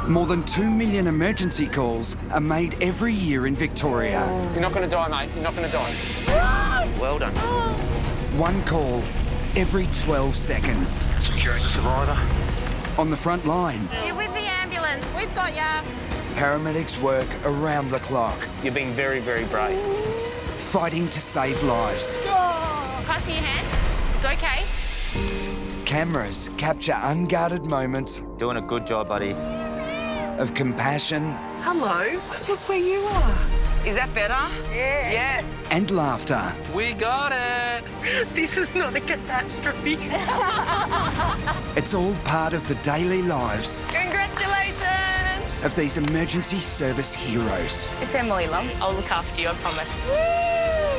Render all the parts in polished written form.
More than 2 million emergency calls are made every year in Victoria. You're not going to die, mate. You're not going to die. Well done. One call every 12 seconds. Securing the survivor. On the front line, You're with the ambulance. We've got ya. paramedics work around the clock, You're being very, very brave. fighting to save lives. Pass me your hand. It's okay. Cameras capture unguarded moments Doing a good job, buddy. of compassion Hello, look where you are. Is that better? Yeah. Yes. and laughter. We got it. This is not a catastrophe. It's all part of the daily lives Congratulations. of these emergency service heroes. It's Emily Long. I'll look after you, I promise.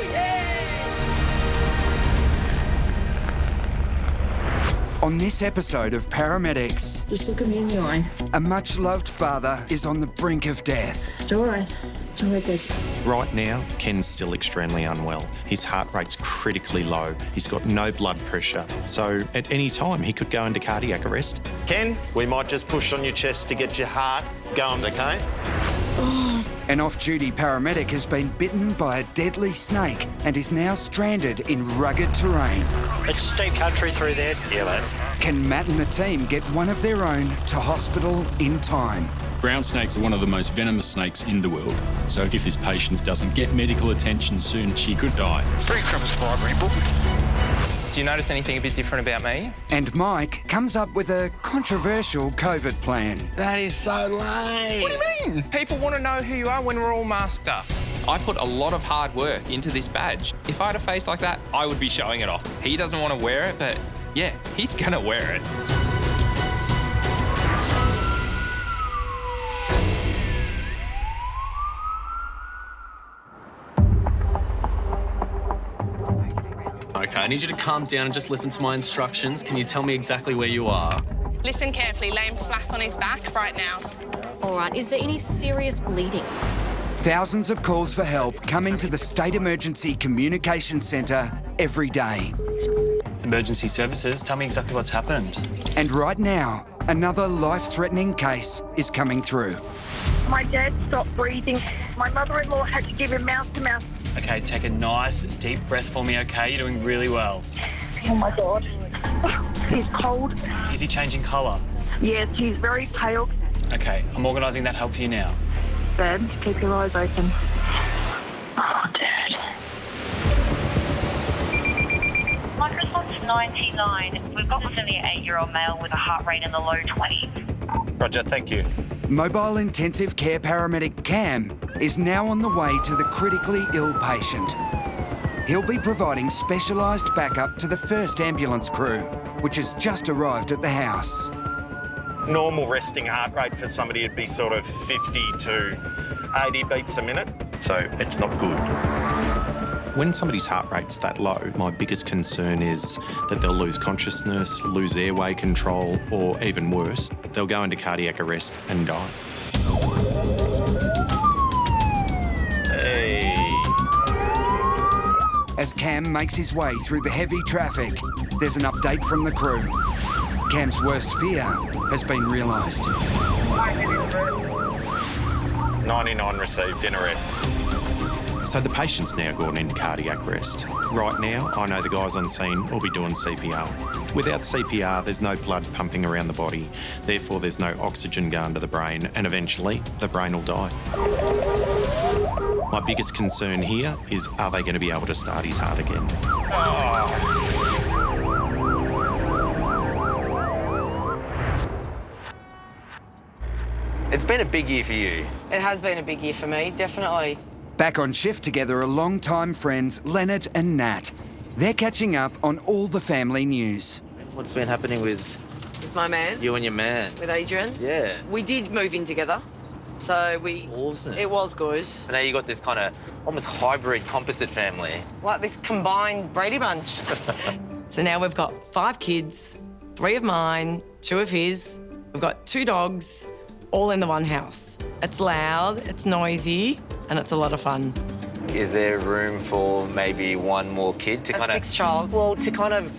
On this episode of Paramedics, Just look at me in the eye. a much-loved father is on the brink of death. It's all right. It's all right, Des. Right now, Ken's still extremely unwell. His heart rate's critically low. He's got no blood pressure. So at any time, he could go into cardiac arrest. Ken, we might just push on your chest to get your heart going, okay? An off-duty paramedic has been bitten by a deadly snake and is now stranded in rugged terrain. It's steep country through there. Yeah, mate. Can Matt and the team get one of their own to hospital in time? Brown snakes are one of the most venomous snakes in the world. So if this patient doesn't get medical attention soon, she could die. Very from a survivor book. Do you notice anything a bit different about me? And Mike comes up with a controversial COVID plan. That is so lame. What do you mean? People want to know who you are when we're all masked up. I put a lot of hard work into this badge. If I had a face like that, I would be showing it off. He doesn't want to wear it, but yeah, he's gonna wear it. Okay, I need you to calm down and just listen to my instructions. Can you tell me exactly where you are? Listen carefully. Lay him flat on his back right now. All right, is there any serious bleeding? Thousands of calls for help come into the State Emergency Communication Centre every day. Emergency services, tell me exactly what's happened. And right now, another life-threatening case is coming through. My dad stopped breathing. My mother-in-law had to give him mouth-to-mouth. Okay, take a nice deep breath for me, okay? You're doing really well. Oh, my God. He's cold. Is he changing colour? Yes, he's very pale. Okay, I'm organising that help for you now. Dad, keep your eyes open. Oh, Dad. My response 99. We've got a 78-year-old male with a heart rate in the low 20s. Roger, thank you. Mobile intensive care paramedic Cam is now on the way to the critically ill patient. He'll be providing specialised backup to the first ambulance crew, which has just arrived at the house. Normal resting heart rate for somebody would be sort of 50 to 80 beats a minute, so it's not good. When somebody's heart rate's that low, my biggest concern is that they'll lose consciousness, lose airway control, or even worse, they'll go into cardiac arrest and die. Hey. As Cam makes his way through the heavy traffic, there's an update from the crew. Cam's worst fear has been realised. 99 received in arrest. So the patient's now gone into cardiac arrest. Right now, I know the guys on scene will be doing CPR. Without CPR, there's no blood pumping around the body. Therefore, there's no oxygen going to the brain, and eventually, the brain will die. My biggest concern here is, are they going to be able to start his heart again? It's been a big year for you. It has been a big year for me, definitely. Back on shift together are long-time friends Leonard and Nat. They're catching up on all the family news. What's been happening with With my man, you and your man? with Adrian. Yeah. We did move in together, so Awesome. it was good. And now you got this kind of almost hybrid composite family. Like this combined Brady Bunch. So now we've got 5 kids, 3 of mine, 2 of his. We've got 2 dogs, all in the one house. It's loud, it's noisy, and it's a lot of fun. Is there room for maybe one more kid to A kind of... 6th child. Well, to kind of,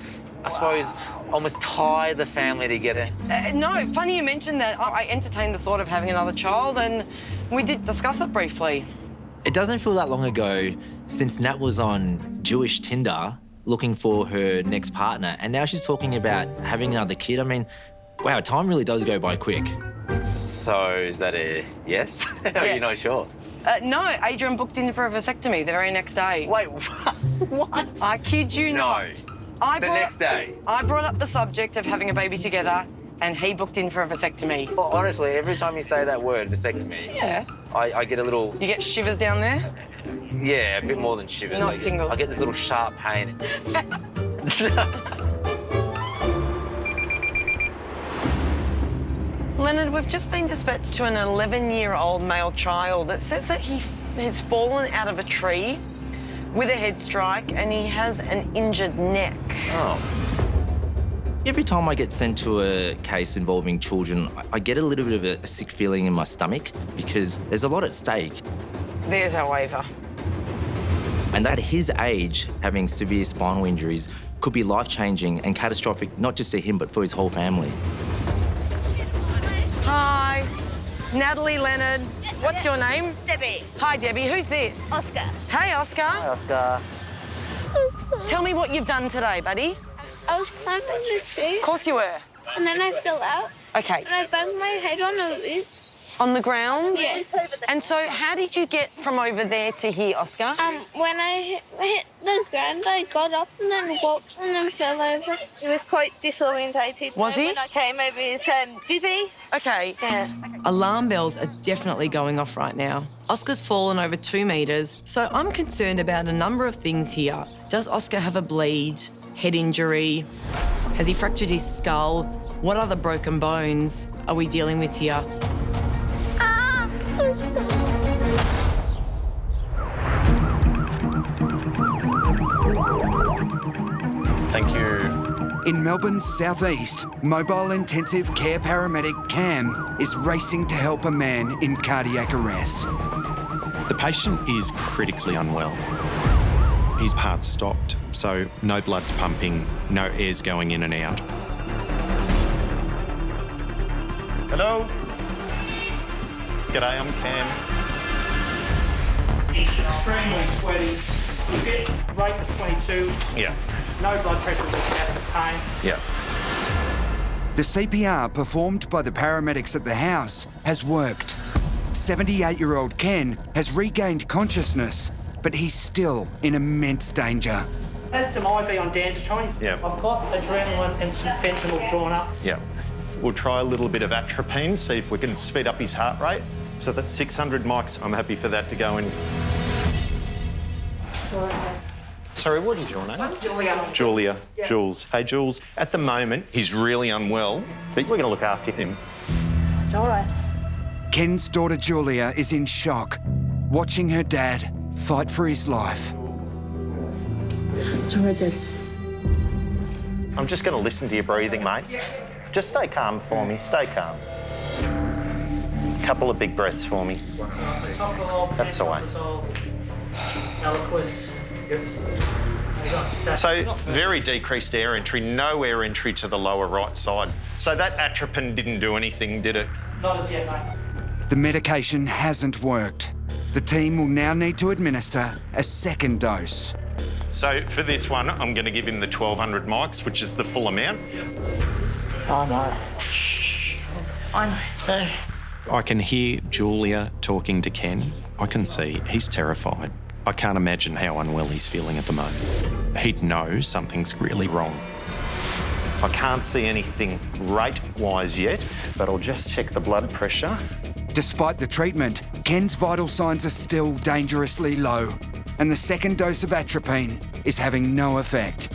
I suppose, almost tie the family together. No, funny you mentioned that. I entertained the thought of having another child, and we did discuss it briefly. It doesn't feel that long ago since Nat was on Jewish Tinder looking for her next partner, and now she's talking about having another kid. I mean, wow, time really does go by quick. So is that a yes? Yeah. You're not sure? No, Adrian booked in for a vasectomy the very next day. Wait, what? I kid you not. The next day? I brought up the subject of having a baby together, and he booked in for a vasectomy. Well, honestly, every time you say that word, vasectomy, yeah, I get a little... You get shivers down there? Yeah, a bit more than shivers. Not tingles. I get this little sharp pain. Leonard, we've just been dispatched to an 11-year-old male child that says that he has fallen out of a tree with a head strike and he has an injured neck. Oh. Every time I get sent to a case involving children, I get a little bit of a sick feeling in my stomach because there's a lot at stake. There's our waiver. And at his age, having severe spinal injuries could be life-changing and catastrophic, not just to him, but for his whole family. Hi, Natalie, Leonard. What's your name? Debbie. Hi, Debbie. Who's this? Oscar. Hey, Oscar. Hi, Oscar. Tell me what you've done today, buddy. I was climbing the tree. Of course you were. And then I fell out. Okay. And I banged my head on a root. On the ground? Yeah. And so how did you get from over there to here, Oscar? When I hit the ground, I got up and then walked and then fell over. He was quite disorientated. Was he? When I came over, he was dizzy. Okay. Yeah. Alarm bells are definitely going off right now. Oscar's fallen over 2 metres, so I'm concerned about a number of things here. Does Oscar have a bleed, head injury? Has he fractured his skull? What other broken bones are we dealing with here? Thank you. In Melbourne's southeast, mobile intensive care paramedic Cam is racing to help a man in cardiac arrest. The patient is critically unwell. His heart's stopped, so no blood's pumping, no air's going in and out. Hello? G'day, I'm Cam. He's extremely sweaty. Fit, rate 22. Yeah. No blood pressure was ascertained. Yeah. The CPR performed by the paramedics at the house has worked. 78-year-old Ken has regained consciousness, but he's still in immense danger. Add some IV on Danzatron. Yeah. I've got adrenaline and some fentanyl drawn up. Yeah. We'll try a little bit of atropine, see if we can speed up his heart rate. So that's 600 mics. I'm happy for that to go in. Sorry, what is your name? Julia. Julia. Yeah. Jules. Hey, Jules. At the moment, he's really unwell, but we're going to look after him. It's all right. Ken's daughter Julia is in shock, watching her dad fight for his life. It's all right, Dad. I'm just going to listen to your breathing, mate. Just stay calm for me. Stay calm. Couple of big breaths for me. That's the way. So, very decreased air entry, no air entry to the lower right side. So that atropine didn't do anything, did it? Not as yet, mate. The medication hasn't worked. The team will now need to administer a second dose. So for this one, I'm going to give him the 1200 mics, which is the full amount. Oh, no. I know. So... I can hear Julia talking to Ken. I can see he's terrified. I can't imagine how unwell he's feeling at the moment. He'd know something's really wrong. I can't see anything rate-wise yet, but I'll just check the blood pressure. Despite the treatment, Ken's vital signs are still dangerously low, and the second dose of atropine is having no effect.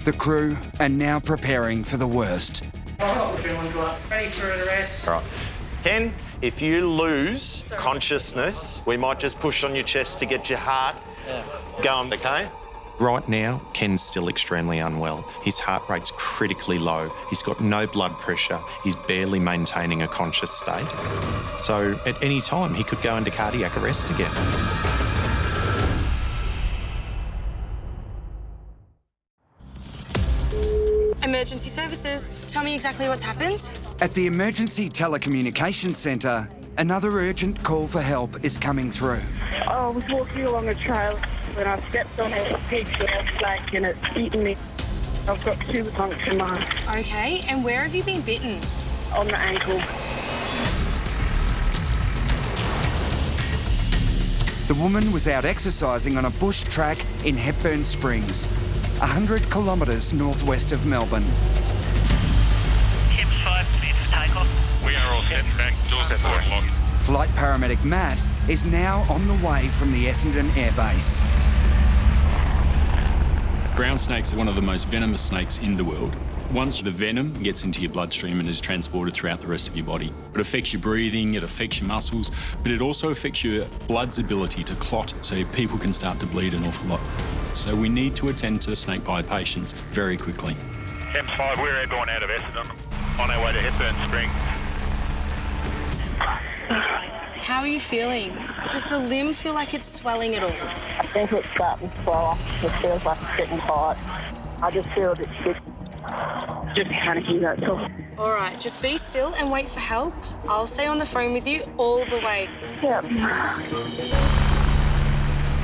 The crew are now preparing for the worst. Ready for an arrest. All right. Ken, if you lose consciousness, we might just push on your chest to get your heart going, okay? Right now, Ken's still extremely unwell. His heart rate's critically low. He's got no blood pressure. He's barely maintaining a conscious state. So at any time, he could go into cardiac arrest again. emergency services. Tell me exactly what's happened. At the Emergency Telecommunications Centre, another urgent call for help is coming through. I was walking along a trail when I stepped on a pig's snake and it's eaten me. I've got 2 puncture marks. Okay, and where have you been bitten? On the ankle. The woman was out exercising on a bush track in Hepburn Springs, 100 kilometres northwest of Melbourne. Thames 5, clear for takeoff. We are all set back, doors at 4 o'clock. Flight paramedic Matt is now on the way from the Essendon Air Base. Brown snakes are one of the most venomous snakes in the world. Once the venom gets into your bloodstream and is transported throughout the rest of your body, it affects your breathing, it affects your muscles, but it also affects your blood's ability to clot, so people can start to bleed an awful lot. So we need to attend to snake bite patients very quickly. Thames 5, we're airborne out of Essendon, on our way to Hepburn Springs. How are you feeling? Does the limb feel like it's swelling at all? I think it's starting to swell up. It feels like it's getting tight. I just feel a bit sick. Just panicky, that's all. All right, just be still and wait for help. I'll stay on the phone with you all the way. Yep.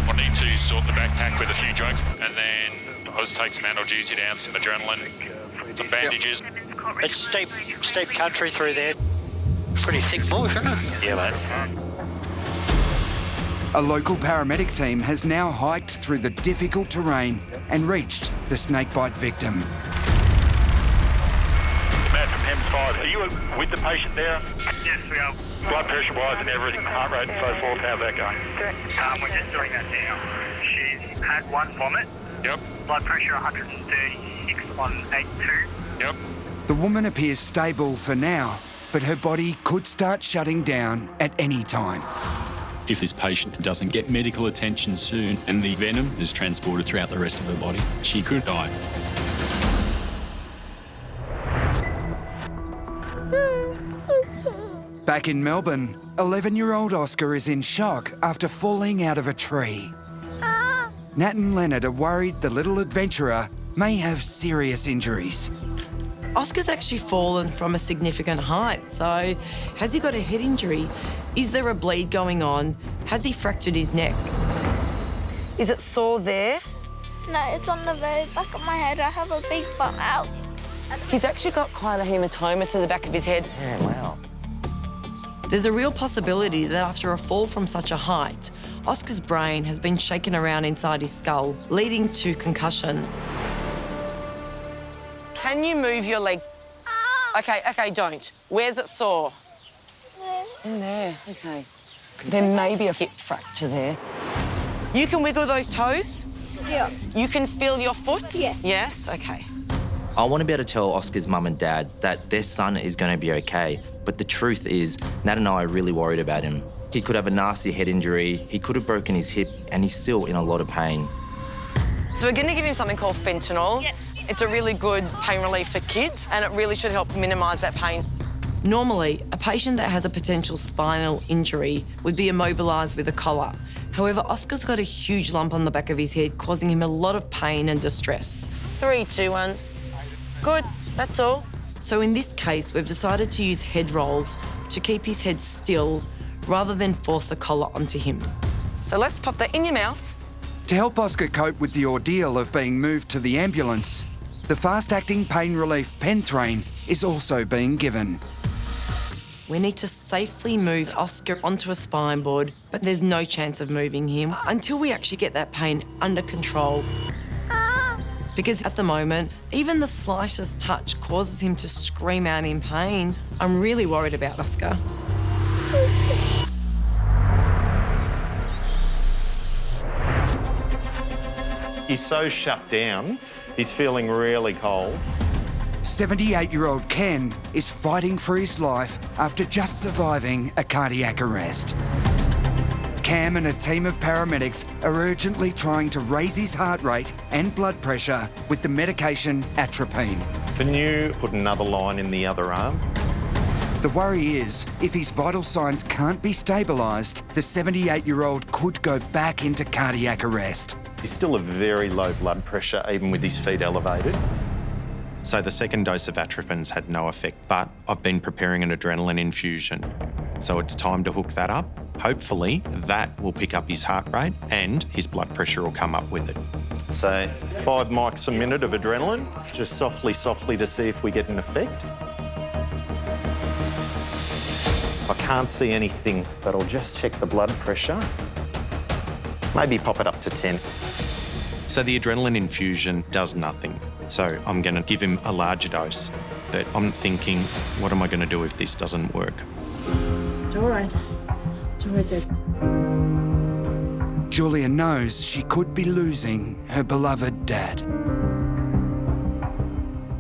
I'll need to sort the backpack with a few drugs and then I'll just take some analgesia down, some adrenaline, some bandages. It's steep country through there. Pretty thick bush, isn't it? Yeah, mate. A local paramedic team has now hiked through the difficult terrain and reached the snakebite victim. Matt from Thames 5, are you with the patient there? Yes, we are. Blood pressure-wise and everything, heart rate and so forth, how's that going? We're just doing that now. She's had 1 vomit. Yep. Blood pressure 136 on 82. Yep. The woman appears stable for now, but her body could start shutting down at any time. If this patient doesn't get medical attention soon and the venom is transported throughout the rest of her body, she could die. Back in Melbourne, 11-year-old Oscar is in shock after falling out of a tree. Nat and Leonard are worried the little adventurer may have serious injuries. Oscar's actually fallen from a significant height, so has he got a head injury? Is there a bleed going on? Has he fractured his neck? Is it sore there? No, it's on the very back of my head. I have a big bump out. He's actually got quite a hematoma to the back of his head. Yeah, wow. There's a real possibility that after a fall from such a height, Oscar's brain has been shaken around inside his skull, leading to concussion. Can you move your leg? OK, don't. Where's it sore? There. In there, OK. There may be a hip fracture there. You can wiggle those toes? Yeah. You can feel your foot? Yeah. Yes? OK. I want to be able to tell Oscar's mum and dad that their son is going to be okay, but the truth is, Nat and I are really worried about him. He could have a nasty head injury, he could have broken his hip, and he's still in a lot of pain. So we're going to give him something called fentanyl. Yep. It's a really good pain relief for kids, and it really should help minimise that pain. Normally, a patient that has a potential spinal injury would be immobilised with a collar. However, Oscar's got a huge lump on the back of his head, causing him a lot of pain and distress. 3, 2, 1. Good, that's all. So in this case, we've decided to use head rolls to keep his head still rather than force a collar onto him. So let's pop that in your mouth. To help Oscar cope with the ordeal of being moved to the ambulance, the fast-acting pain relief Penthrain is also being given. We need to safely move Oscar onto a spine board, but there's no chance of moving him until we actually get that pain under control. Because at the moment, even the slightest touch causes him to scream out in pain. I'm really worried about Oscar. He's so shut down, he's feeling really cold. 78-year-old Ken is fighting for his life after just surviving a cardiac arrest. Cam and a team of paramedics are urgently trying to raise his heart rate and blood pressure with the medication atropine. Can you put another line in the other arm? The worry is, if his vital signs can't be stabilised, the 78-year-old could go back into cardiac arrest. He's still a very low blood pressure, even with his feet elevated. So the second dose of atropines had no effect, but I've been preparing an adrenaline infusion. So it's time to hook that up. Hopefully that will pick up his heart rate and his blood pressure will come up with it. So 5 mics a minute of adrenaline, just softly to see if we get an effect. I can't see anything, but I'll just check the blood pressure. Maybe pop it up to 10. So the adrenaline infusion does nothing. So I'm going to give him a larger dose. But I'm thinking, what am I going to do if this doesn't work? It's all right. It's all right, Dad. Julia knows she could be losing her beloved dad.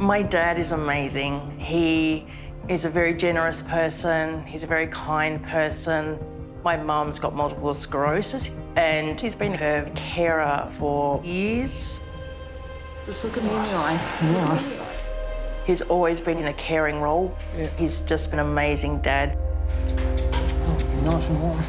My dad is amazing. He is a very generous person. He's a very kind person. My mum's got multiple sclerosis and he's been her carer for years. Just look at me in the eye. Yeah. He's always been in a caring role. Yeah. He's just been an amazing dad. Oh, nice and warm.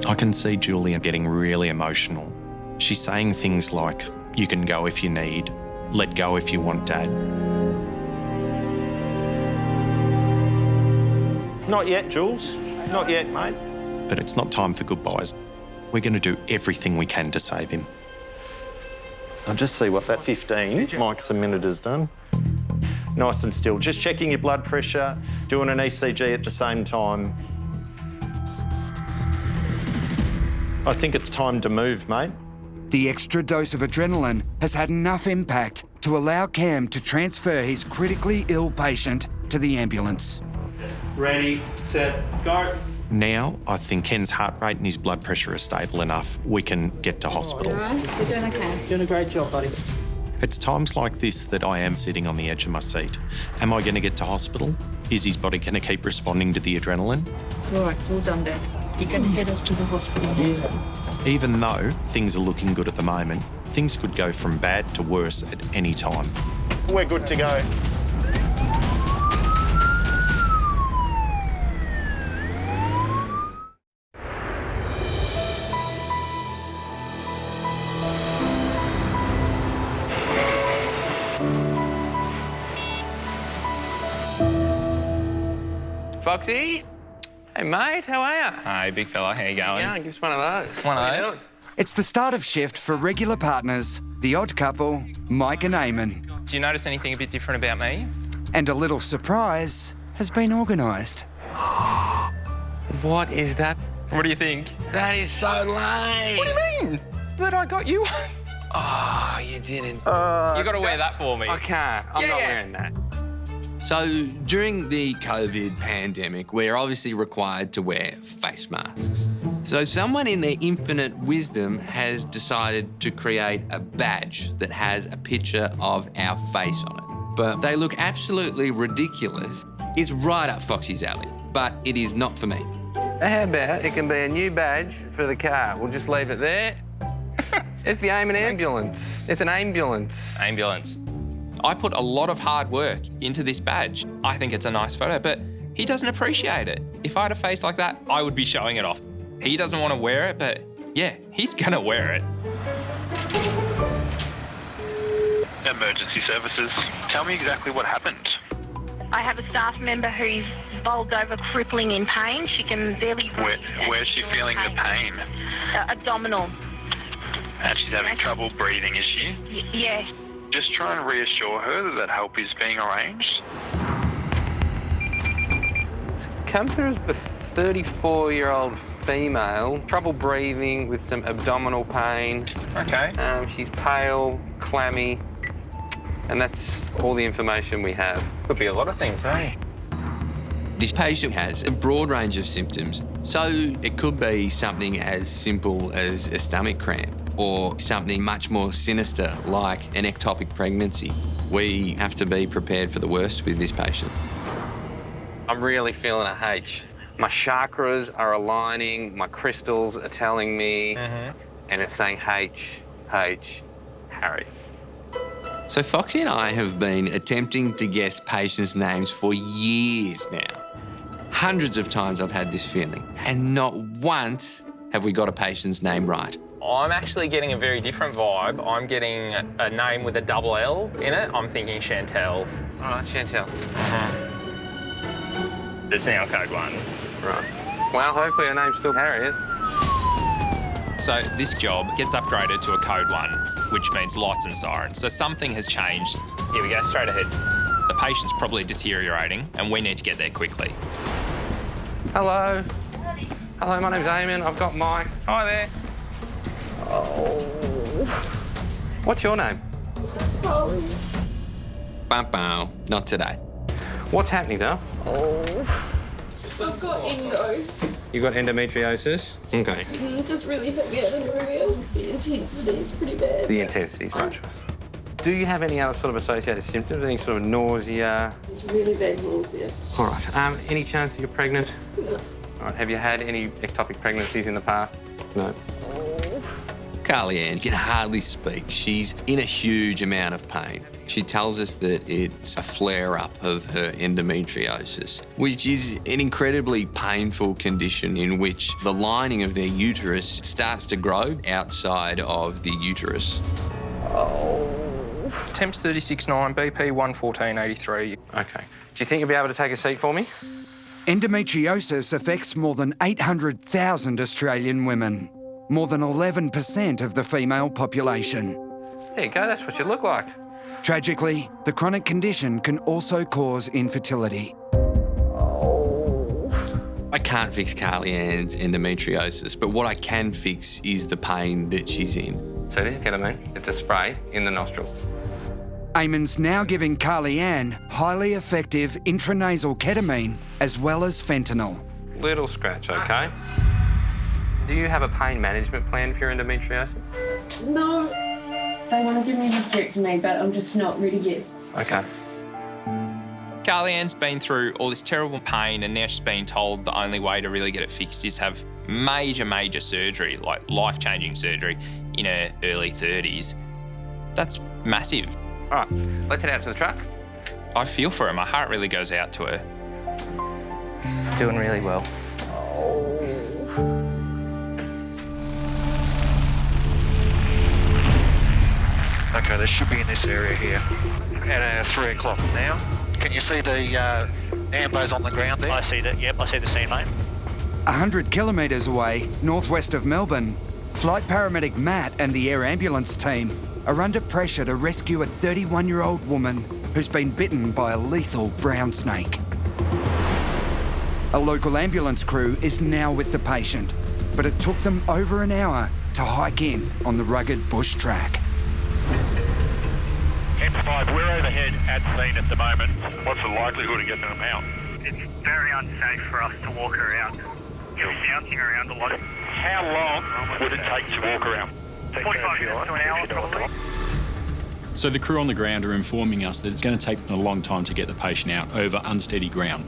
I can see Julia getting really emotional. She's saying things like, you can go if you need, let go if you want, Dad. Not yet, Jules. Not yet, mate. But it's not time for goodbyes. We're going to do everything we can to save him. I'll just see what that 15 mics a minute has done. Nice and still. Just checking your blood pressure, doing an ECG at the same time. I think it's time to move, mate. The extra dose of adrenaline has had enough impact to allow Cam to transfer his critically ill patient to the ambulance. Ready, set, go. Now, I think Ken's heart rate and his blood pressure are stable enough. We can get to hospital. All right, you're doing okay. Doing a great job, buddy. It's times like this that I am sitting on the edge of my seat. Am I going to get to hospital? Is his body going to keep responding to the adrenaline? It's all right, it's all done, Dad. You can head us to the hospital. Yeah. Even though things are looking good at the moment, things could go from bad to worse at any time. We're good to go. Foxy? Hey, mate, how are you? Hi, big fella, how you going? Yeah, give us one of those. One of those? It's the start of shift for regular partners, the odd couple, Mike and Eamon. Do you notice anything a bit different about me? And a little surprise has been organised. What is that? What do you think? That is so lame. What do you mean? But I got you one. Oh, you didn't. You got to wear that for me. I can't. I'm not wearing that. So during the COVID pandemic, we're obviously required to wear face masks. So someone in their infinite wisdom has decided to create a badge that has a picture of our face on it. But they look absolutely ridiculous. It's right up Foxy's alley, but it is not for me. How about it can be a new badge for the car? We'll just leave it there. It's the Eamon ambulance. It's an ambulance. Ambulance. I put a lot of hard work into this badge. I think it's a nice photo, but he doesn't appreciate it. If I had a face like that, I would be showing it off. He doesn't want to wear it, but yeah, he's gonna wear it. Emergency services. Tell me exactly what happened. I have a staff member who's bowled over, crippling in pain. She can barely breathe. Where's she feeling the pain? Abdominal. And she's having trouble breathing, is she? Yeah. Just try and reassure her that help is being arranged. It's come through as a 34-year-old female, trouble breathing with some abdominal pain. Okay. She's pale, clammy, and that's all the information we have. Could be a lot of things, eh? This patient has a broad range of symptoms. So it could be something as simple as a stomach cramp or something much more sinister like an ectopic pregnancy. We have to be prepared for the worst with this patient. I'm really feeling a H. My chakras are aligning, my crystals are telling me, and it's saying H, H, Harry. So Foxy and I have been attempting to guess patients' names for years now. Hundreds of times I've had this feeling, and not once Have we got a patient's name right? I'm actually getting a very different vibe. I'm getting a name with a double L in it. I'm thinking Chantel. All right, Chantel. It's now code 1. Right. Well, hopefully her name's still Harriet. So this job gets upgraded to a code 1, which means lights and sirens. So something has changed. Here we go, straight ahead. The patient's probably deteriorating and we need to get there quickly. Hello. Hello, my name's Eamon. I've got Mike. Hi there. Oh. What's your name? Bow. Not today. What's happening, Dale? Oh. I've got endo. You got endometriosis? Okay. It just really hurt me out of nowhere. The intensity is pretty bad. The intensity's much. Do you have any other sort of associated symptoms? Any sort of nausea? It's really bad nausea. All right. Any chance that you're pregnant? No. All right. Have you had any ectopic pregnancies in the past? No. Carly Ann can hardly speak. She's in a huge amount of pain. She tells us that it's a flare-up of her endometriosis, which is an incredibly painful condition in which the lining of their uterus starts to grow outside of the uterus. Temps 36.9, BP 114.83. Okay. Do you think you'll be able to take a seat for me? Endometriosis affects more than 800,000 Australian women, more than 11% of the female population. There you go, that's what you look like. Tragically, the chronic condition can also cause infertility. I can't fix Carly Ann's endometriosis, but what I can fix is the pain that she's in. So this is ketamine. It's a spray in the nostril. Eamon's now giving Carly Ann highly effective intranasal ketamine as well as fentanyl. Little scratch, okay? Do you have a pain management plan for your endometriosis? No. They want to give me a hysterectomy, but I'm just not ready yet. Okay. Carly Ann's been through all this terrible pain and now she's been told the only way to really get it fixed is have major surgery, like life-changing surgery in her early 30s. That's massive. All right, let's head out to the truck. I feel for her. My heart really goes out to her. Doing really well. Okay, they should be in this area here at 3 o'clock now. Can you see the ambos on the ground there? I see that, yep, I see the scene, mate. 100 kilometres away, northwest of Melbourne, flight paramedic Matt and the air ambulance team are under pressure to rescue a 31-year-old woman who's been bitten by a lethal brown snake. A local ambulance crew is now with the patient, but it took them over an hour to hike in on the rugged bush track. M5, we're overhead at scene at the moment. What's the likelihood of getting them out? It's very unsafe for us to walk around. You're bouncing around a lot. How long would it take to walk around? 45 minutes to an hour, probably. So the crew on the ground are informing us that it's going to take a long time to get the patient out over unsteady ground.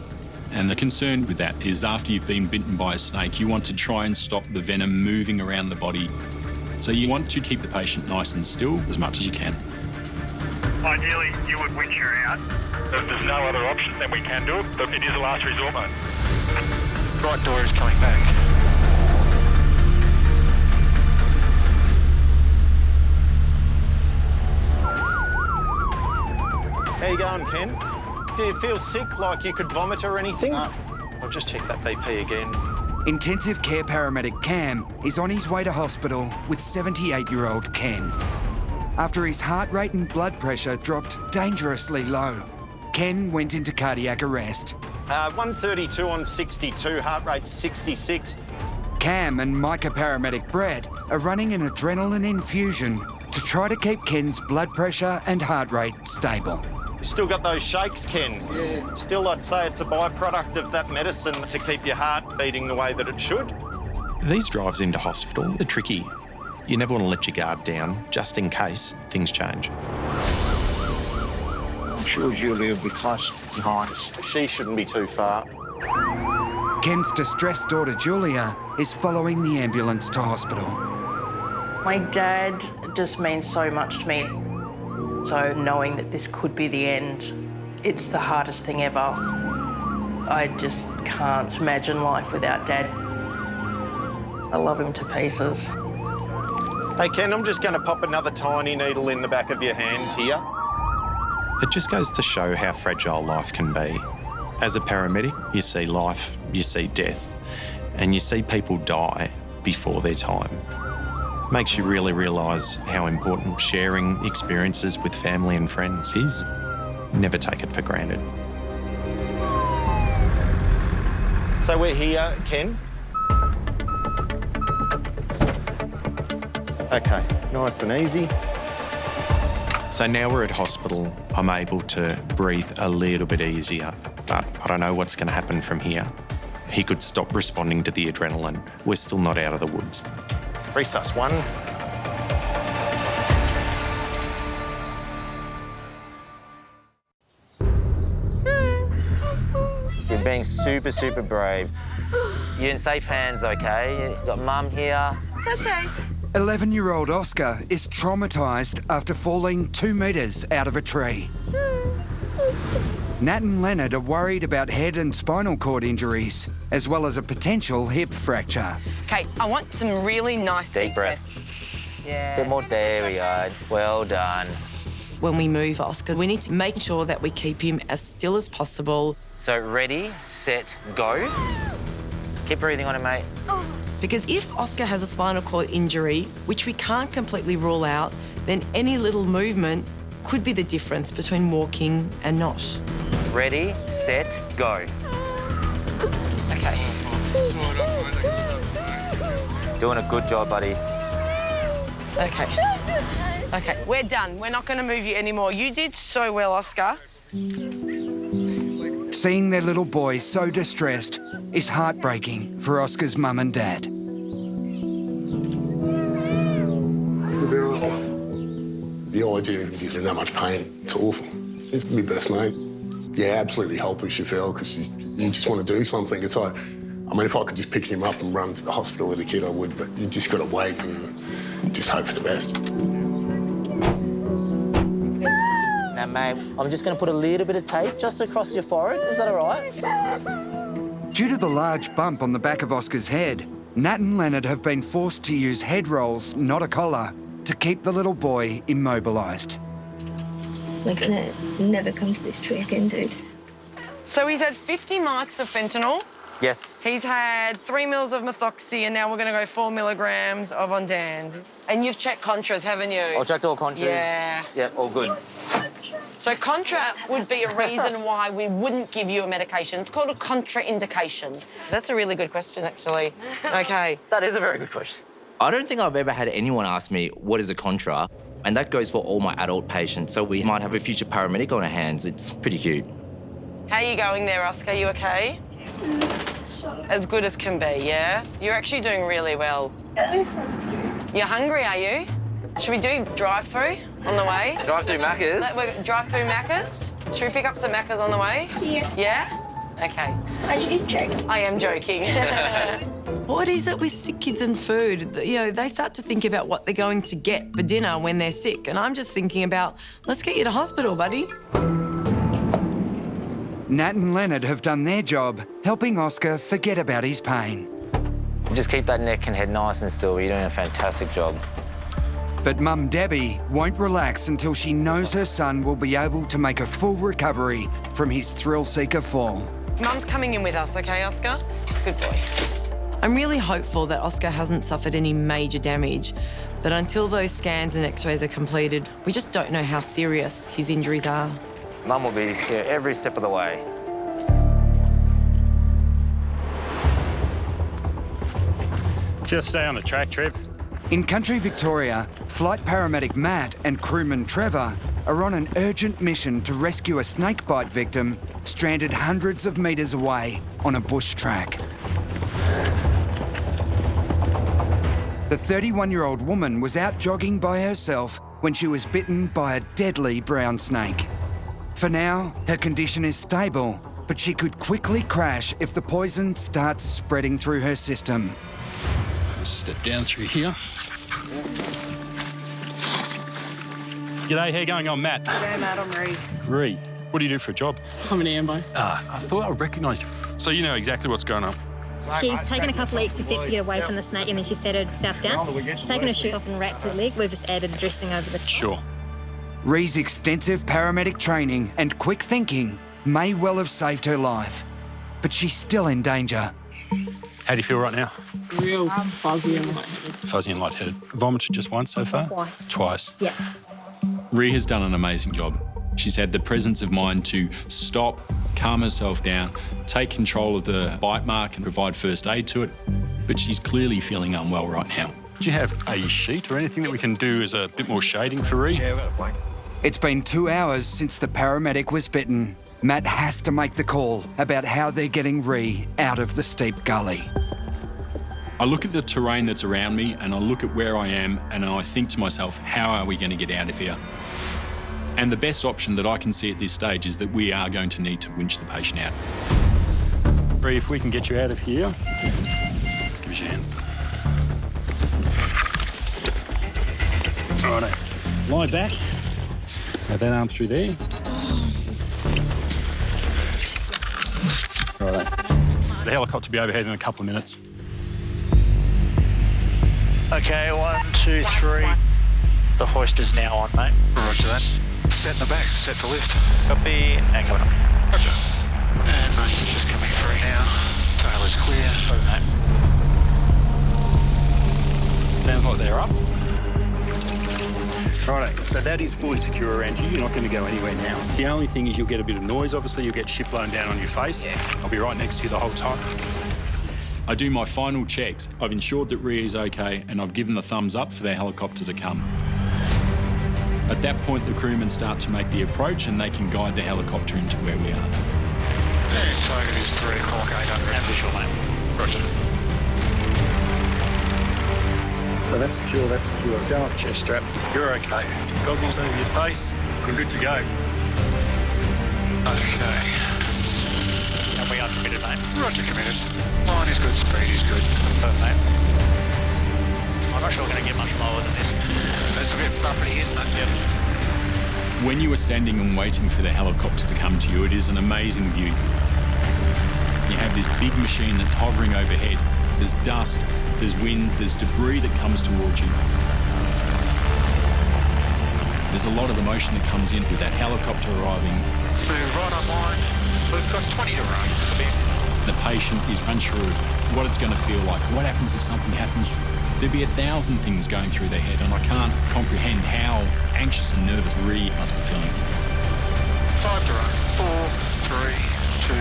And the concern with that is after you've been bitten by a snake, you want to try and stop the venom moving around the body. So you want to keep the patient nice and still as much as you can. Ideally, you would winch her out. If there's no other option, then we can do it, but it is a last resort, mate. Right door is coming back. How you going, Ken? Do you feel sick, like you could vomit or anything? No. I'll just check that BP again. Intensive care paramedic Cam is on his way to hospital with 78-year-old Ken. After his heart rate and blood pressure dropped dangerously low, Ken went into cardiac arrest. 132 on 62, heart rate 66. Cam and Micah paramedic Brett are running an adrenaline infusion to try to keep Ken's blood pressure and heart rate stable. You still got those shakes, Ken? Yeah. Still, I'd say it's a byproduct of that medicine to keep your heart beating the way that it should. These drives into hospital are tricky. You never want to let your guard down, just in case things change. I'm sure Julia will be close behind us. She shouldn't be too far. Ken's distressed daughter Julia is following the ambulance to hospital. My dad just means so much to me. So knowing that this could be the end, it's the hardest thing ever. I just can't imagine life without Dad. I love him to pieces. Hey, Ken, I'm just going to pop another tiny needle in the back of your hand here. It just goes to show how fragile life can be. As a paramedic, you see life, you see death, and you see people die before their time. Makes you really realise how important sharing experiences with family and friends is. Never take it for granted. So we're here, Ken. Okay, nice and easy. So now we're at hospital, I'm able to breathe a little bit easier, but I don't know what's going to happen from here. He could stop responding to the adrenaline. We're still not out of the woods. Resus 1. You're being super, super brave. You're in safe hands, OK? You've got Mum here. It's okay. 11-year-old Oscar is traumatised after falling 2 metres out of a tree. Nat and Leonard are worried about head and spinal cord injuries, as well as a potential hip fracture. Okay, I want some really nice Deep breath. Yeah. Bit more, there we go. Well done. When we move Oscar, we need to make sure that we keep him as still as possible. So ready, set, go. Keep breathing on it, mate. Because if Oscar has a spinal cord injury, which we can't completely rule out, then any little movement could be the difference between walking and not. Ready, set, go. Okay. Doing a good job, buddy. Okay. Okay, we're done. We're not going to move you anymore. You did so well, Oscar. Seeing their little boy so distressed is heartbreaking for Oscar's mum and dad. The idea of he's in that much pain, it's awful. It's my best mate. Yeah, absolutely helpless you feel because you just want to do something. It's like, I mean, if I could just pick him up and run to the hospital with a kid, I would, but you just got to wait and just hope for the best. Now, mate, I'm just going to put a little bit of tape just across your forehead. Is that all right? Due to the large bump on the back of Oscar's head, Nat and Leonard have been forced to use head rolls, not a collar, to keep the little boy immobilised. We're gonna never come to this tree again, dude. So he's had 50 mics of fentanyl. Yes. He's had 3 mils of methoxy, and now we're going to go 4 milligrams of Ondans. And you've checked contras, haven't you? I checked all contras. Yeah. Yeah, all good. So contra would be a reason why we wouldn't give you a medication. It's called a contraindication. That's a really good question, actually. Okay. That is a very good question. I don't think I've ever had anyone ask me, what is a contra? And that goes for all my adult patients. So we might have a future paramedic on our hands. It's pretty cute. How are you going there, Oscar? You okay? As good as can be, yeah? You're actually doing really well. You're hungry, are you? Should we do drive-through on the way? Drive-through Macca's? Drive-through Macca's? Should we pick up some Macca's on the way? Yeah. Yeah? Okay. Are you joking? I am joking. What is it with sick kids and food? You know, they start to think about what they're going to get for dinner when they're sick, and I'm just thinking about, let's get you to hospital, buddy. Nat and Leonard have done their job, helping Oscar forget about his pain. Just keep that neck and head nice and still. You're doing a fantastic job. But Mum Debbie won't relax until she knows her son will be able to make a full recovery from his thrill-seeker fall. Mum's coming in with us, okay, Oscar? Good boy. I'm really hopeful that Oscar hasn't suffered any major damage, but until those scans and x-rays are completed, we just don't know how serious his injuries are. Mum will be here every step of the way. Just stay on the track, Trev. In country Victoria, flight paramedic Matt and crewman Trevor are on an urgent mission to rescue a snake bite victim stranded hundreds of metres away on a bush track. The 31-year-old woman was out jogging by herself when she was bitten by a deadly brown snake. For now, her condition is stable, but she could quickly crash if the poison starts spreading through her system. Step down through here. G'day, how you going? I'm Matt. Yeah, Matt, I'm Ree. Ree, what do you do for a job? I'm an ambo. I thought I recognised you. So you know exactly what's going on? She's taken a couple of extra steps to get away from the snake and then she set herself down. She's taken her shoes off and wrapped her leg. We've just added dressing over the top. Sure. Rhee's extensive paramedic training and quick thinking may well have saved her life, but she's still in danger. How do you feel right now? Real fuzzy and lightheaded. Fuzzy and lightheaded. Vomited just once so far? Twice. Twice. Yeah. Rhea has done an amazing job. She's had the presence of mind to stop, calm herself down, take control of the bite mark and provide first aid to it, but she's clearly feeling unwell right now. Do you have a sheet or anything that we can do as a bit more shading for Rhea? Yeah, we've got a blanket. It's been 2 hours since the paramedic was bitten. Matt has to make the call about how they're getting Rhea out of the steep gully. I look at the terrain that's around me and I look at where I am and I think to myself, how are we going to get out of here? And the best option that I can see at this stage is that we are going to need to winch the patient out. Rhea, if we can get you out of here, give us your hand. Righto, lie back. Have that arm through there. Righto. The helicopter will be overhead in a couple of minutes. Okay, 1, 2, 3. The hoist is now on, mate. Roger that. Set in the back, set for lift. Copy, and coming up. Roger. And mains are just coming through now. Tail is clear. Over, mate. Sounds like they're up. Righto, so that is fully secure around you. You're not going to go anywhere now. The only thing is you'll get a bit of noise. Obviously, you'll get shit blown down on your face. Yeah. I'll be right next to you the whole time. I do my final checks. I've ensured that Rhea is okay and I've given the thumbs up for their helicopter to come. At that point, the crewmen start to make the approach and they can guide the helicopter into where we are. And target is 3 o'clock, 800. And visual, mate. Roger. So that's secure, that's secure. Go up, chest strap. You're okay. Goggles over your face. We're good to go. Okay. And we are committed, mate. Roger, committed. Line is good, speed is good. Perfect, mate. I'm not sure we're going to get much lower than this. It's a bit bumpy, isn't it? Yep. When you are standing and waiting for the helicopter to come to you, it is an amazing view. You have this big machine that's hovering overhead. There's dust, there's wind, there's debris that comes towards you. There's a lot of emotion that comes in with that helicopter arriving. Move right on line. We've got 20 to run. The patient is unsure of what it's going to feel like. What happens if something happens? There'd be 1,000 things going through their head, and I can't comprehend how anxious and nervous Rhea must be feeling. 5 to run. 4, 3, 2,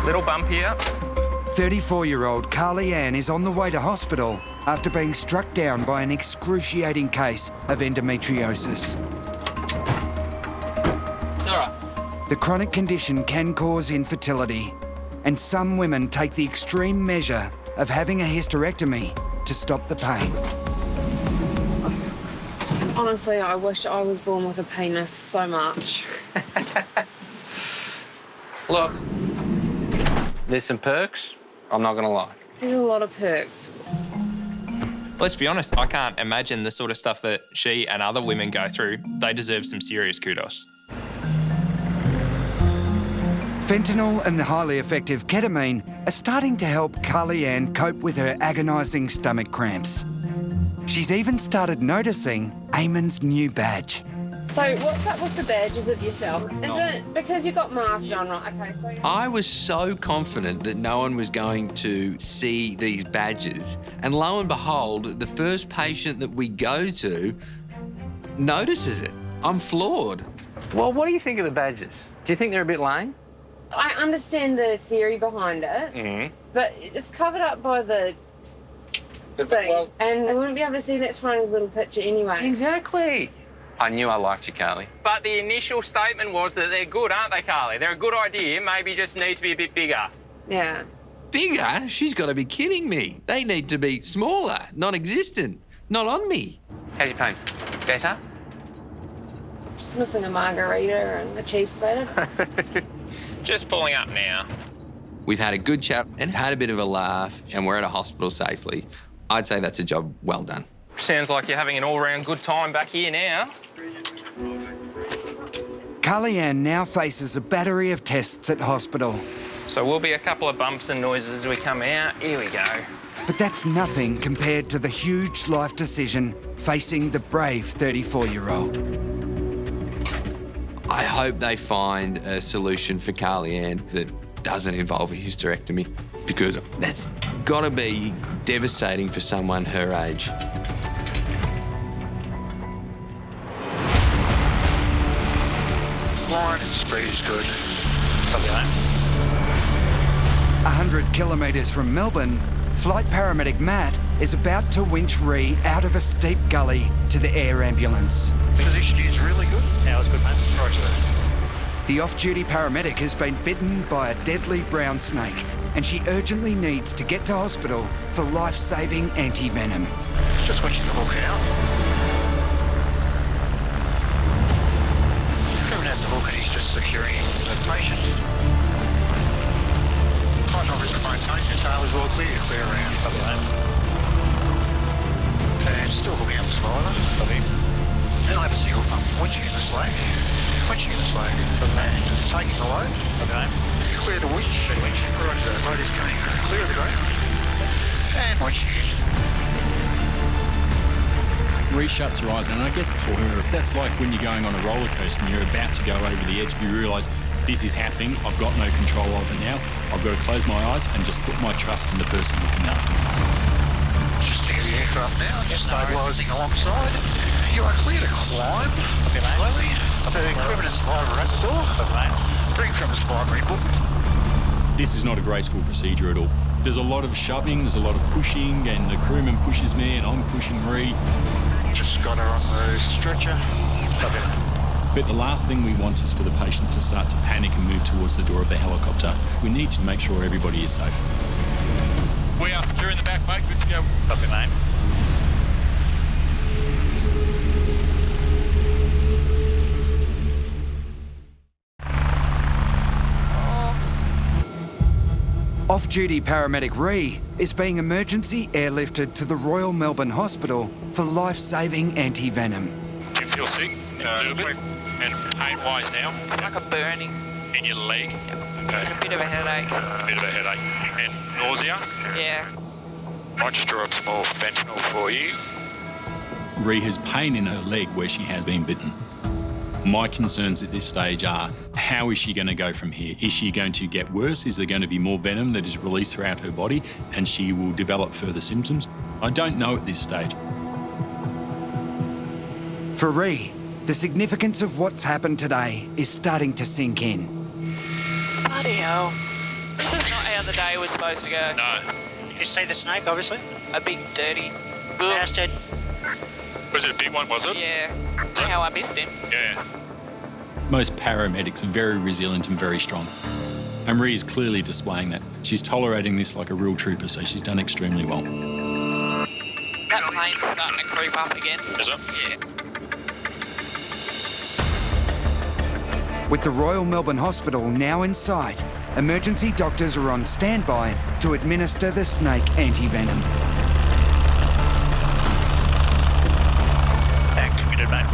1. Little bump here. 34-year-old Carly Ann is on the way to hospital after being struck down by an excruciating case of endometriosis. All right. The chronic condition can cause infertility, and some women take the extreme measure of having a hysterectomy to stop the pain. Honestly, I wish I was born with a penis so much. Look, there's some perks, I'm not gonna lie. There's a lot of perks. Let's be honest, I can't imagine the sort of stuff that she and other women go through. They deserve some serious kudos. Fentanyl and the highly effective ketamine are starting to help Carly Ann cope with her agonising stomach cramps. She's even started noticing Eamon's new badge. So what's up with the badges of yourself? Is it because you've got masks on, right? Okay, so... I was so confident that no one was going to see these badges. And lo and behold, the first patient that we go to notices it. I'm floored. Well, what do you think of the badges? Do you think they're a bit lame? I understand the theory behind it, but it's covered up by the thing, and they wouldn't be able to see that tiny little picture anyway. Exactly. I knew I liked you, Carly. But the initial statement was that they're good, aren't they, Carly? They're a good idea, maybe just need to be a bit bigger. Yeah. Bigger? She's got to be kidding me. They need to be smaller, non-existent, not on me. How's your pain? Better? Just missing a margarita and a cheese platter. Just pulling up now. We've had a good chat and had a bit of a laugh, and we're at a hospital safely. I'd say that's a job well done. Sounds like you're having an all-round good time back here now. Carly-Ann now faces a battery of tests at hospital. So we'll be a couple of bumps and noises as we come out. Here we go. But that's nothing compared to the huge life decision facing the brave 34-year-old. I hope they find a solution for Carly-Ann that doesn't involve a hysterectomy, because that's got to be devastating for someone her age. Line and speed is good. Copy that. 100 kilometres from Melbourne, flight paramedic Matt is about to winch Ree out of a steep gully to the air ambulance. Position is really good. Yeah, it's good, mate. Roger that. The off-duty paramedic has been bitten by a deadly brown snake, and she urgently needs to get to hospital for life-saving anti-venom. Just watching the hook out. Kevin has the hook and he's just securing the patient. Try not risk maintain. Your tail is all clear. Clear around. Copy that. And still hooking up the spider. Copy. And I have a single pump. Winching in the slack. Winching in the slack. And taking the load. Okay. Clear the winch. Clear the winch. Roger that. Load is going. Clear the ground. And winching in. Ree shuts her eyes, and I guess for her, that's like when you're going on a roller coaster and you're about to go over the edge, you realise this is happening, I've got no control of it now, I've got to close my eyes and just put my trust in the person looking after me. Just near the aircraft now, just stabilising alongside. You are clear to climb. Slowly. The equipment and survivor at the door. Bring from the survivor input. This is not a graceful procedure at all. There's a lot of shoving, there's a lot of pushing, and the crewman pushes me and I'm pushing Ree. Just got her on the stretcher. But the last thing we want is for the patient to start to panic and move towards the door of the helicopter. We need to make sure everybody is safe. We are secure in the back, mate. Good to go. Copy, mate. Off-duty paramedic Ree is being emergency airlifted to the Royal Melbourne Hospital for life-saving anti-venom. Do you feel sick? A little bit. And pain-wise now? It's like a burning. In your leg? Yep. Okay. And a bit of a headache. A bit of a headache. And nausea? Yeah. Might just draw up some more fentanyl for you. Ree has pain in her leg where she has been bitten. My concerns at this stage are, how is she going to go from here? Is she going to get worse? Is there going to be more venom that is released throughout her body and she will develop further symptoms? I don't know at this stage. For Ree, the significance of what's happened today is starting to sink in. Bloody hell. This is not how the day was supposed to go. No. Did you see the snake, obviously? A big, dirty... Bastard. Was it a big one, was it? Yeah. See how I missed him? Yeah. Most paramedics are very resilient and very strong. And Ree is clearly displaying that. She's tolerating this like a real trooper, so she's done extremely well. That pain's starting to creep up again. Is it? Yeah. With the Royal Melbourne Hospital now in sight, emergency doctors are on standby to administer the snake anti-venom. And committed, mate.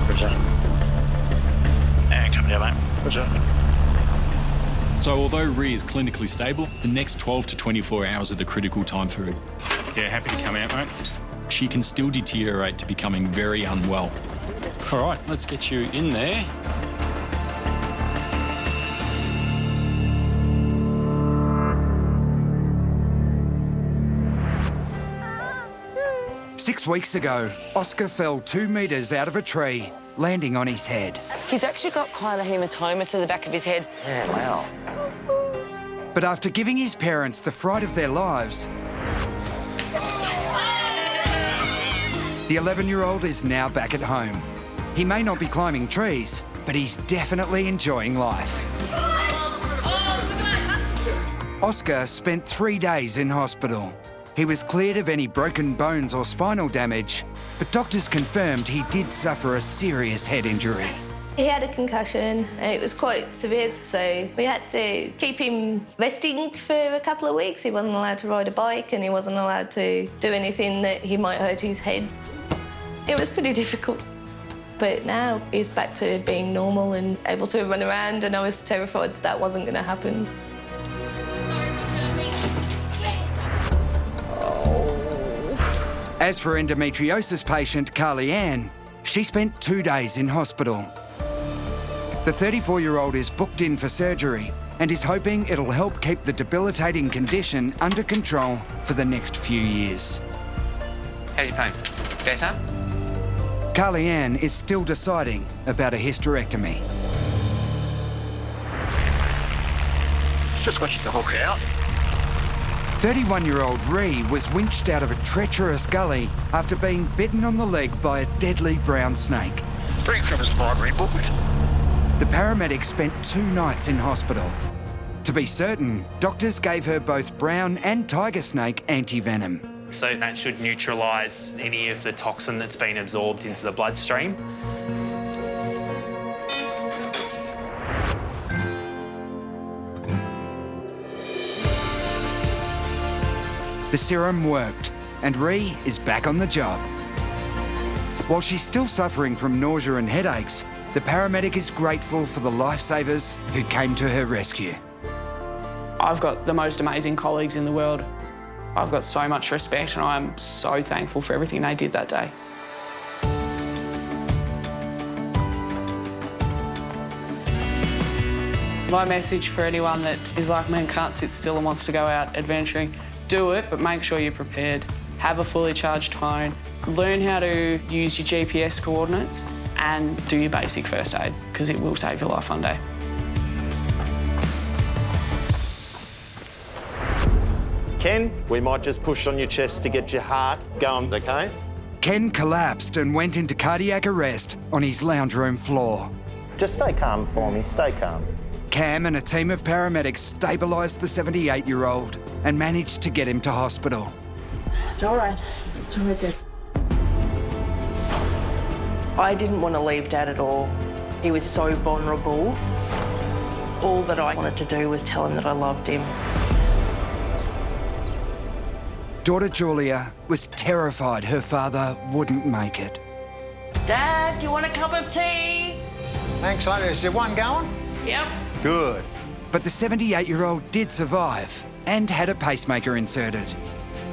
Roger. And coming down, mate. Roger. So although Ree is clinically stable, the next 12 to 24 hours are the critical time for her. Yeah, happy to come out, mate. She can still deteriorate to becoming very unwell. All right, let's get you in there. Six weeks ago, Oscar fell 2 metres out of a tree, landing on his head. He's actually got quite a hematoma to the back of his head. Yeah, wow. But after giving his parents the fright of their lives, the 11-year-old is now back at home. He may not be climbing trees, but he's definitely enjoying life. Oscar spent 3 days in hospital. He was cleared of any broken bones or spinal damage, but doctors confirmed he did suffer a serious head injury. He had a concussion. It was quite severe, so we had to keep him resting for a couple of weeks. He wasn't allowed to ride a bike and he wasn't allowed to do anything that he might hurt his head. It was pretty difficult. But now he's back to being normal and able to run around, and I was terrified that wasn't going to happen. As for endometriosis patient Carly Ann, she spent 2 days in hospital. The 34-year-old is booked in for surgery and is hoping it'll help keep the debilitating condition under control for the next few years. How's your pain? Better? Carly Ann is still deciding about a hysterectomy. Just got you the hook out. 31-year-old Ree was winched out of a treacherous gully after being bitten on the leg by a deadly brown snake. Bring from his primary book. The paramedics spent 2 nights in hospital. To be certain, doctors gave her both brown and tiger snake anti-venom. So that should neutralise any of the toxin that's been absorbed into the bloodstream. The serum worked, and Ree is back on the job. While she's still suffering from nausea and headaches, the paramedic is grateful for the lifesavers who came to her rescue. I've got the most amazing colleagues in the world. I've got so much respect, and I'm so thankful for everything they did that day. My message for anyone that is like me and can't sit still and wants to go out adventuring, do it, but make sure you're prepared. Have a fully charged phone. Learn how to use your GPS coordinates and do your basic first aid, because it will save your life one day. Ken, we might just push on your chest to get your heart going, OK? Ken collapsed and went into cardiac arrest on his lounge room floor. Just stay calm for me, stay calm. Cam and a team of paramedics stabilised the 78-year-old and managed to get him to hospital. It's all right. It's all right, Dad. I didn't want to leave Dad at all. He was so vulnerable. All that I wanted to do was tell him that I loved him. Daughter Julia was terrified her father wouldn't make it. Dad, do you want a cup of tea? Thanks, Ida. Is there one going? Yep. Good. But the 78-year-old did survive and had a pacemaker inserted.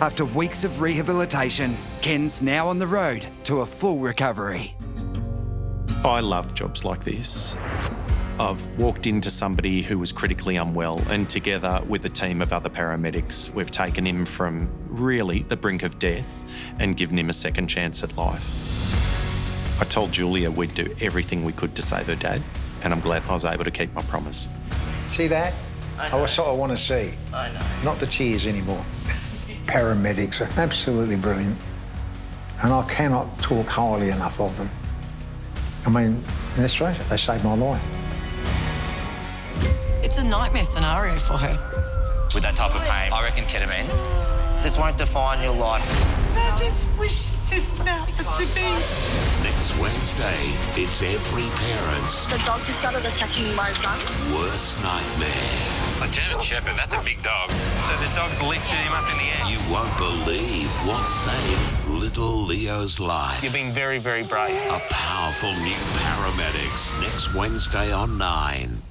After weeks of rehabilitation, Ken's now on the road to a full recovery. I love jobs like this. I've walked into somebody who was critically unwell, and together with a team of other paramedics, we've taken him from really the brink of death and given him a second chance at life. I told Julia we'd do everything we could to save her dad, and I'm glad I was able to keep my promise. See that? That's what I want to see. I know. Not the cheers anymore. Paramedics are absolutely brilliant, and I cannot talk highly enough of them. I mean, in Australia, they saved my life. It's a nightmare scenario for her. With that type of pain, I reckon ketamine. This won't define your life. I just wish it didn't happen to me. Next Wednesday, it's every parent's The dog just started attacking my son. worst nightmare. A German Shepherd, that's a big dog. So the dog's lifted him up in the air. You won't believe what saved little Leo's life. You're being very, very brave. A powerful new Paramedics next Wednesday on 9.